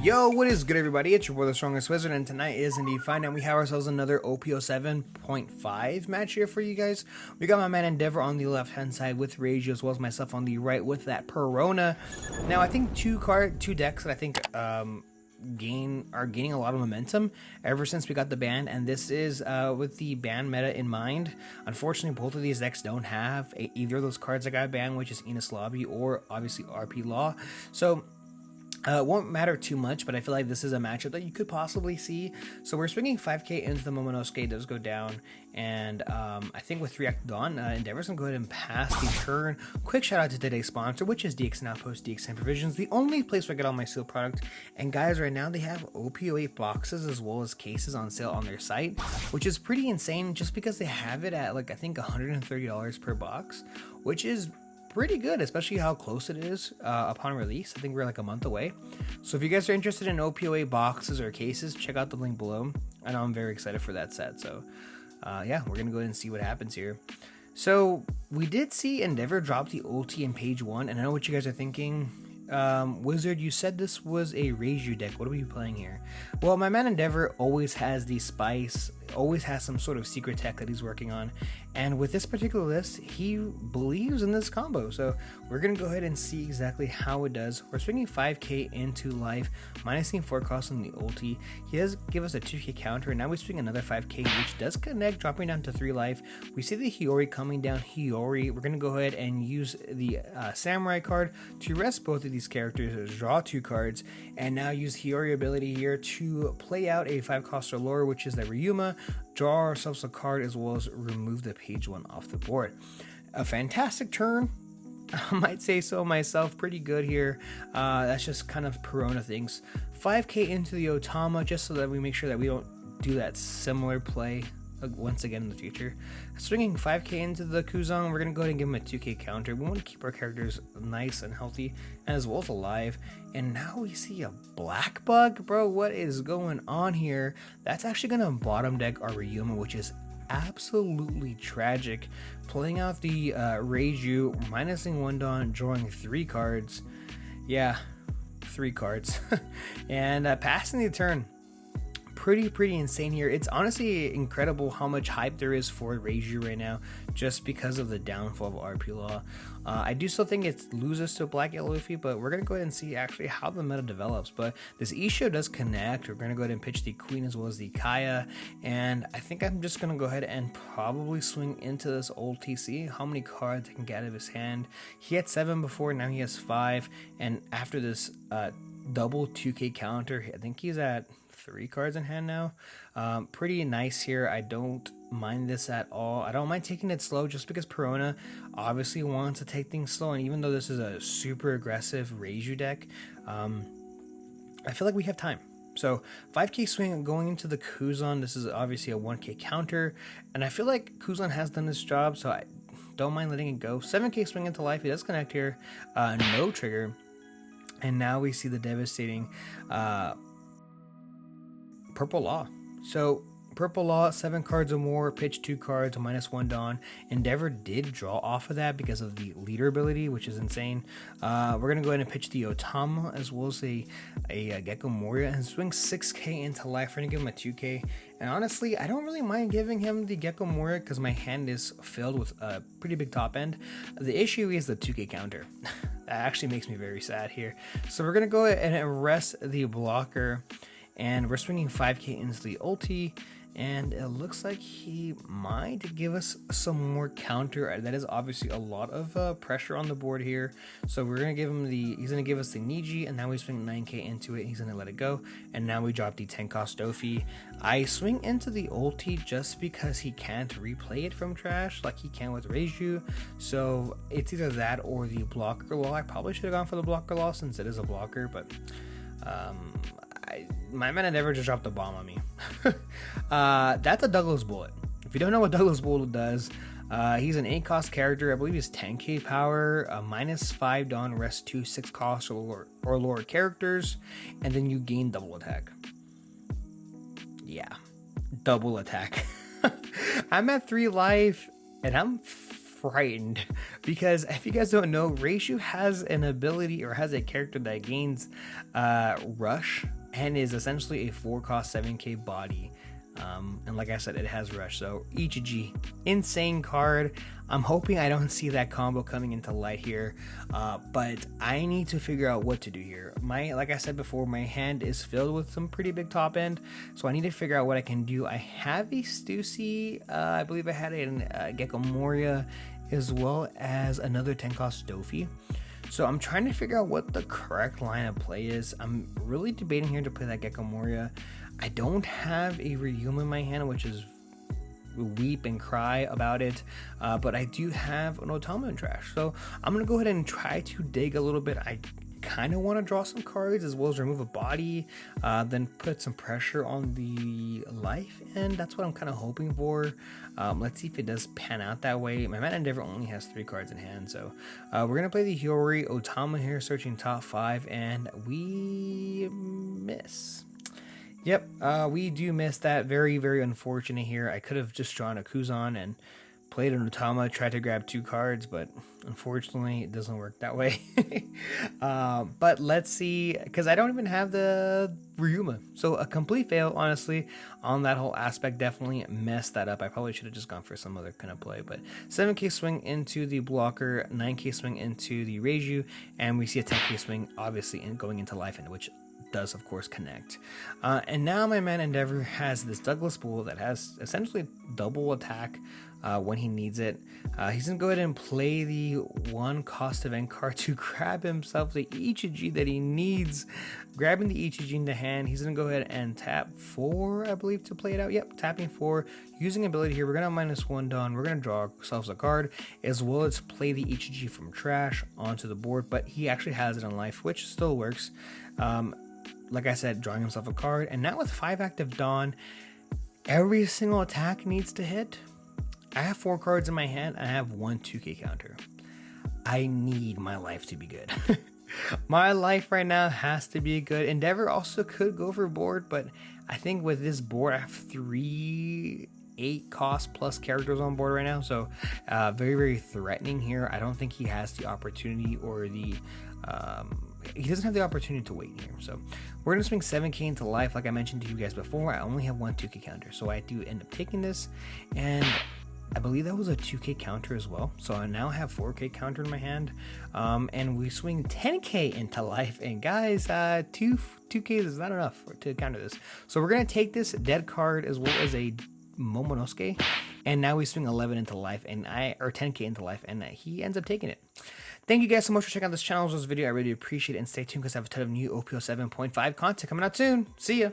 Yo, what is good, everybody? It's your boy, the Strongest Wizard, and tonight is indeed fine, and we have ourselves another OP07.5 match here for you guys. We got my man Endeavor on the left-hand side with Reiju, as well as myself on the right with that Perona. Now, I think two decks that I think are gaining a lot of momentum ever since we got the ban, and this is with the ban meta in mind. Unfortunately, both of these decks don't have either of those cards that got banned, which is Enos Lobby or obviously RP Law. So it won't matter too much, but I feel like this is a matchup that you could possibly see. So we're swinging 5k into the Momonosuke. It does go down, and I think with 3 active on, Endeavor's gonna go ahead and pass the turn. Quick shout out to today's sponsor, which is DXN Outpost, DXN Provisions, the only place where I get all my seal product. And guys, right now they have OP08 boxes as well as cases on sale on their site, which is pretty insane just because they have it at like I think $130 per box, which is pretty good, especially how close it is upon release. I think we're like a month away. So if you guys are interested in OP08 boxes or cases, check out the link below. I know I'm very excited for that set. So yeah, we're gonna go ahead and see what happens here. So we did see Endeavor drop the ulti in page 1, and I know what you guys are thinking. Wizard, you said this was a Reiju deck. What are we playing here? Well, my man Endeavor always has the spice, always has some sort of secret tech that he's working on, and with this particular list, he believes in this combo. So we're gonna go ahead and see exactly how it does. We're swinging 5k into life, minusing 4 costs on the ulti. He does give us a 2k counter, and now we swing another 5k, which does connect, dropping down to 3 life. We see the Hiyori coming down. Hiyori, we're gonna go ahead and use the Samurai card to rest both of these characters, draw 2 cards, and now use Hiyori ability here to play out a 5-cost lure, which is the Ryuma, draw ourselves a card, as well as remove the page 1 off the board. A fantastic turn, I might say so myself. Pretty good here. That's just kind of Perona things. 5k into the Otama, just so that we make sure that we don't do that similar play once again in the future. Swinging 5k into the Kuzan, we're going to go ahead and give him a 2k counter. We want to keep our characters nice and healthy, and as well as alive. And now we see a black bug. Bro, what is going on here? That's actually going to bottom deck our Ryuma, which is absolutely tragic. Playing out the Reiju, minusing 1 Dawn, drawing 3 cards. Yeah, 3 cards. And passing the turn. Pretty insane here. It's honestly incredible how much hype there is for Reiju right now, just because of the downfall of RP Law. I do still think it loses to Black Yellow Luffy, but we're gonna go ahead and see actually how the meta develops. But this Isho does connect. We're gonna go ahead and pitch the Queen as well as the Kaya, and I think I'm just gonna go ahead and probably swing into this old TC. How many cards I can get out of his hand? He had 7 before, now he has 5, and after this double 2k counter, I think he's at 3 cards in hand now. Pretty nice here. I don't mind this at all. I don't mind taking it slow, just because Perona obviously wants to take things slow, and even though this is a super aggressive Reiju deck, I feel like we have time. So 5k swing going into the Kuzan. This is obviously a 1k counter, and I feel like Kuzan has done this job, so I don't mind letting it go. 7k swing into life. He does connect here. No trigger. And now we see the devastating Purple Law. So Purple Law, 7 cards or more, pitch 2 cards, -1 Dawn. Endeavor did draw off of that because of the leader ability, which is insane. We're gonna go ahead and pitch the Otama as well as a Gecko Moria, and swing 6k into life. We're gonna give him a 2k, and honestly, I don't really mind giving him the Gecko Moria because my hand is filled with a pretty big top end. The issue is the 2k counter. That actually makes me very sad here. So we're gonna go ahead and arrest the blocker, and we're swinging 5k into the ulti, and it looks like he might give us some more counter. That is obviously a lot of pressure on the board here. So we're gonna give him he's gonna give us the Niji, and now we swing 9k into it. He's gonna let it go, and now we drop the 10-cost Dofi. I swing into the ulti just because he can't replay it from trash like he can with Reiju. So it's either that or the blocker law. I probably should have gone for the blocker law since it is a blocker, but my man Endeavor just dropped a bomb on me. That's a Douglas Bullet. If you don't know what Douglas Bullet does, he's an 8-cost character. I believe he's 10k power, -5 Dawn, rest 2 6-cost or lower characters, and then you gain double attack. Yeah, double attack. I'm at 3 life, and I'm frightened because if you guys don't know, Reiju has an ability or has a character that gains rush and is essentially a 4-cost 7k body. And like I said, it has rush, so Ichiji, insane card. I'm hoping I don't see that combo coming into light here, but I need to figure out what to do here. Like I said before, my hand is filled with some pretty big top end, so I need to figure out what I can do. I have a Stussy, I believe I had a Gecko Moria, as well as another 10-cost Dofi. So I'm trying to figure out what the correct line of play is. I'm really debating here to play that Gecko Moria. I don't have a Reiju in my hand, which is weep and cry about it, but I do have an Otama in trash. So I'm going to go ahead and try to dig a little bit. I kind of want to draw some cards as well as remove a body, then put some pressure on the life, and that's what I'm kind of hoping for. Let's see if it does pan out that way. My Mana Endeavor only has 3 cards in hand, so we're going to play the Hiyori Otama here, searching top 5, and we miss. Yep, we do miss that. Very, very unfortunate here. I could have just drawn a Kuzan and played an Otama, tried to grab 2 cards, but unfortunately it doesn't work that way. But let's see, because I don't even have the Ryuma. So a complete fail, honestly, on that whole aspect. Definitely messed that up. I probably should have just gone for some other kind of play, but 7k swing into the blocker, 9k swing into the Reiju, and we see a 10k swing, obviously, going into life end, which does of course connect. And now my Mana Endeavor has this Douglas Bull that has essentially double attack when he needs it. He's gonna go ahead and play the 1-cost event card to grab himself the Ichiji that he needs. Grabbing the Ichiji into hand, he's gonna go ahead and tap 4, I believe, to play it out. Yep, tapping 4. Using ability here, we're gonna -1 Dawn. We're gonna draw ourselves a card, as well as play the Ichiji from trash onto the board, but he actually has it on life, which still works. Like I said, drawing himself a card, and now with 5 active Dawn, every single attack needs to hit. I have 4 cards in my hand, and I have 1 2k counter. I need my life to be good. My life right now has to be good. Endeavor also could go for board, but I think with this board, I have 3 8-cost plus characters on board right now, so very, very threatening here. I don't think he has the opportunity or the he doesn't have the opportunity to wait here. So we're gonna swing 7k into life. Like I mentioned to you guys before, I only have 1 2k counter, so I do end up taking this, and I believe that was a 2k counter as well, so I now have 4k counter in my hand. And we swing 10k into life, and guys, 2k is not enough to counter this, so we're gonna take this dead card as well as a Momonosuke, and now we swing 11 into life, and 10k into life, and he ends up taking it. Thank you guys so much for checking out this channel, this video. I really appreciate it, and stay tuned because I have a ton of new OP07.5 content coming out soon. See ya.